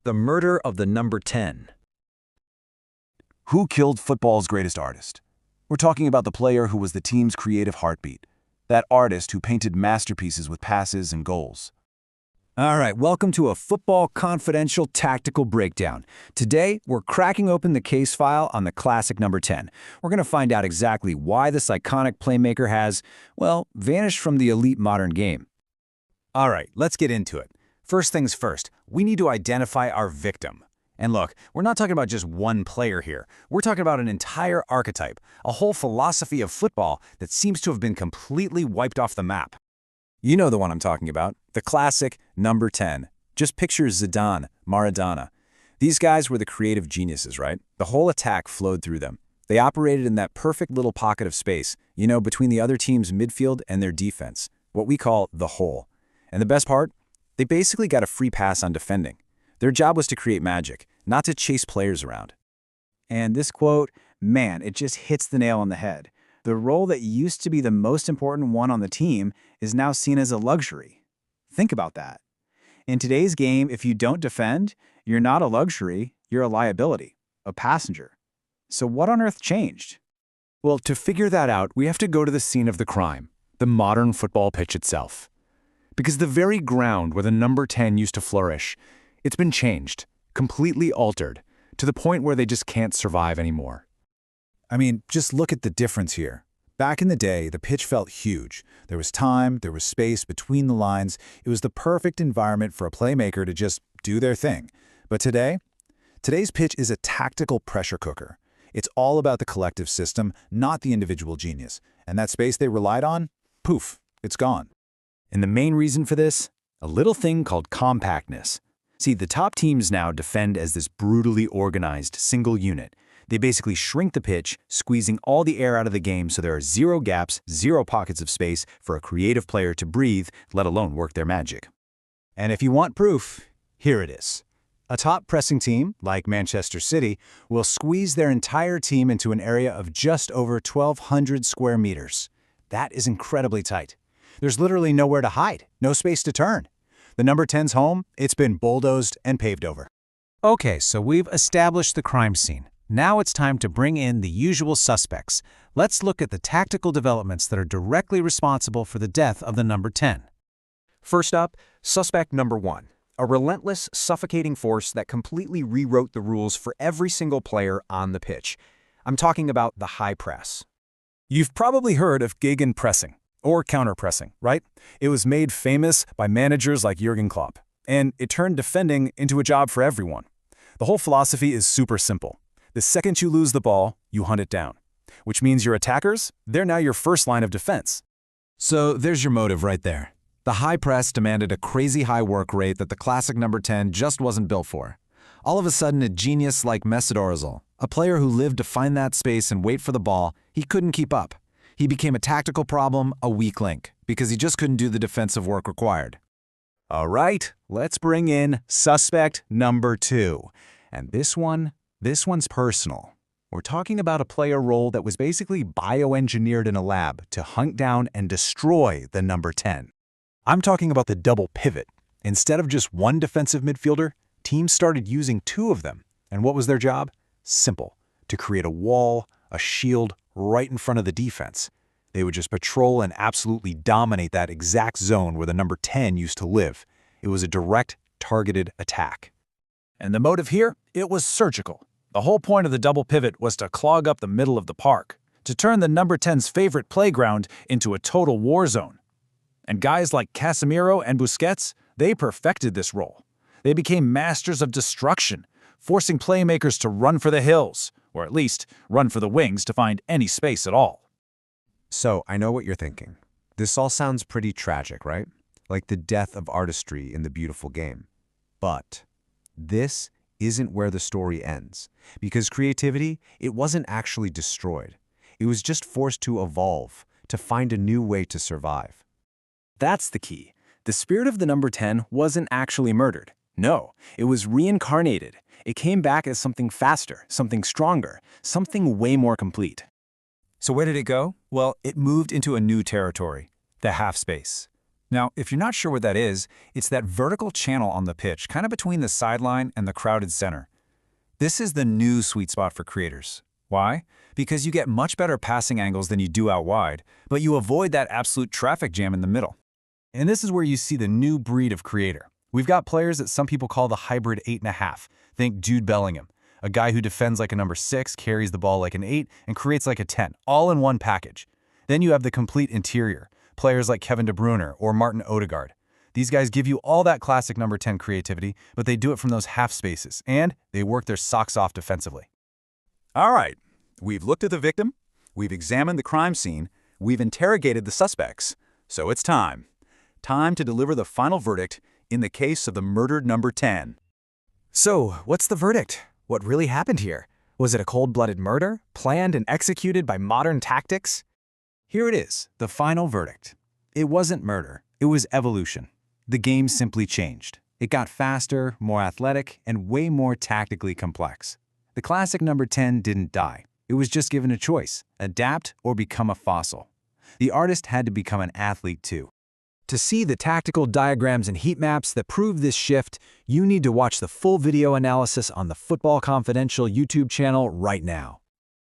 The murder of the number 10. Who killed football's greatest artist? We're talking about the player who was the team's creative heartbeat, that artist who painted masterpieces with passes and goals. All right, welcome to a Football Confidential Tactical Breakdown. Today, we're cracking open the case file on the classic number 10. We're going to find out exactly why this iconic playmaker has, well, vanished from the elite modern game. All right, let's get into it. First things first, we need to identify our victim. And look, we're not talking about just one player here. We're talking about an entire archetype, a whole philosophy of football that seems to have been completely wiped off the map. You know the one I'm talking about, the classic number 10. Just picture Zidane, Maradona. These guys were the creative geniuses, right? The whole attack flowed through them. They operated in that perfect little pocket of space, between the other team's midfield and their defense, what we call the hole. And the best part? They basically got a free pass on defending. Their job was to create magic, not to chase players around. And this quote, man, it just hits the nail on the head. The role that used to be the most important one on the team is now seen as a luxury. Think about that. In today's game, if you don't defend, you're not a luxury, you're a liability, a passenger. So what on earth changed? Well, to figure that out, we have to go to the scene of the crime, the modern football pitch itself. Because the very ground where the number 10 used to flourish, it's been changed, completely altered, to the point where they just can't survive anymore. I mean, just look at the difference here. Back in the day, the pitch felt huge. There was time, there was space between the lines. It was the perfect environment for a playmaker to just do their thing. But today's pitch is a tactical pressure cooker. It's all about the collective system, not the individual genius. And that space they relied on, poof, it's gone. And the main reason for this? A little thing called compactness. See, the top teams now defend as this brutally organized single unit. They basically shrink the pitch, squeezing all the air out of the game so there are zero gaps, zero pockets of space for a creative player to breathe, let alone work their magic. And if you want proof, here it is. A top pressing team, like Manchester City, will squeeze their entire team into an area of just over 1,200 square meters. That is incredibly tight. There's literally nowhere to hide, no space to turn. The number 10's home, it's been bulldozed and paved over. Okay, so we've established the crime scene. Now it's time to bring in the usual suspects. Let's look at the tactical developments that are directly responsible for the death of the number 10. First up, suspect number 1. A relentless, suffocating force that completely rewrote the rules for every single player on the pitch. I'm talking about the high press. You've probably heard of gegenpressing, or counterpressing, right? It was made famous by managers like Jurgen Klopp, and it turned defending into a job for everyone. The whole philosophy is super simple. The second you lose the ball, you hunt it down, which means your attackers, they're now your first line of defense. So there's your motive right there. The high press demanded a crazy high work rate that the classic number 10 just wasn't built for. All of a sudden, a genius like Mesut Ozil, a player who lived to find that space and wait for the ball, he couldn't keep up. He became a tactical problem, a weak link, because he just couldn't do the defensive work required. All right, let's bring in suspect number 2. And this one's personal. We're talking about a player role that was basically bioengineered in a lab to hunt down and destroy the number 10. I'm talking about the double pivot. Instead of just one defensive midfielder, teams started using 2 of them. And what was their job? Simple: to create a wall, a shield, right in front of the defense. They would just patrol and absolutely dominate that exact zone where the number 10 used to live. It was a direct, targeted attack. And the motive here? It was surgical. The whole point of the double pivot was to clog up the middle of the park, to turn the number 10's favorite playground into a total war zone. And guys like Casemiro and Busquets, they perfected this role. They became masters of destruction, forcing playmakers to run for the hills, or at least run for the wings to find any space at all. So, I know what you're thinking. This all sounds pretty tragic, right? Like the death of artistry in the beautiful game. But this isn't where the story ends, because creativity, it wasn't actually destroyed. It was just forced to evolve, to find a new way to survive. That's the key. The spirit of the number 10 wasn't actually murdered. No, it was reincarnated. It came back as something faster, something stronger, something way more complete. So where did it go? Well, it moved into a new territory, the half space. Now, if you're not sure what that is, it's that vertical channel on the pitch, kind of between the sideline and the crowded center. This is the new sweet spot for creators. Why? Because you get much better passing angles than you do out wide, but you avoid that absolute traffic jam in the middle. And this is where you see the new breed of creator. We've got players that some people call the hybrid 8.5. Think Jude Bellingham, a guy who defends like a number 6, carries the ball like an 8, and creates like a 10, all in one package. Then you have the complete interior, players like Kevin De Bruyne or Martin Odegaard. These guys give you all that classic number 10 creativity, but they do it from those half spaces, and they work their socks off defensively. All right, we've looked at the victim, we've examined the crime scene, we've interrogated the suspects. So it's time. Time to deliver the final verdict in the case of the murdered number 10. So, what's the verdict? What really happened here? Was it a cold-blooded murder, planned and executed by modern tactics? Here it is, the final verdict. It wasn't murder, it was evolution. The game simply changed. It got faster, more athletic, and way more tactically complex. The classic number 10 didn't die. It was just given a choice, adapt or become a fossil. The artist had to become an athlete too. To see the tactical diagrams and heat maps that prove this shift, you need to watch the full video analysis on the Football Confidential YouTube channel right now.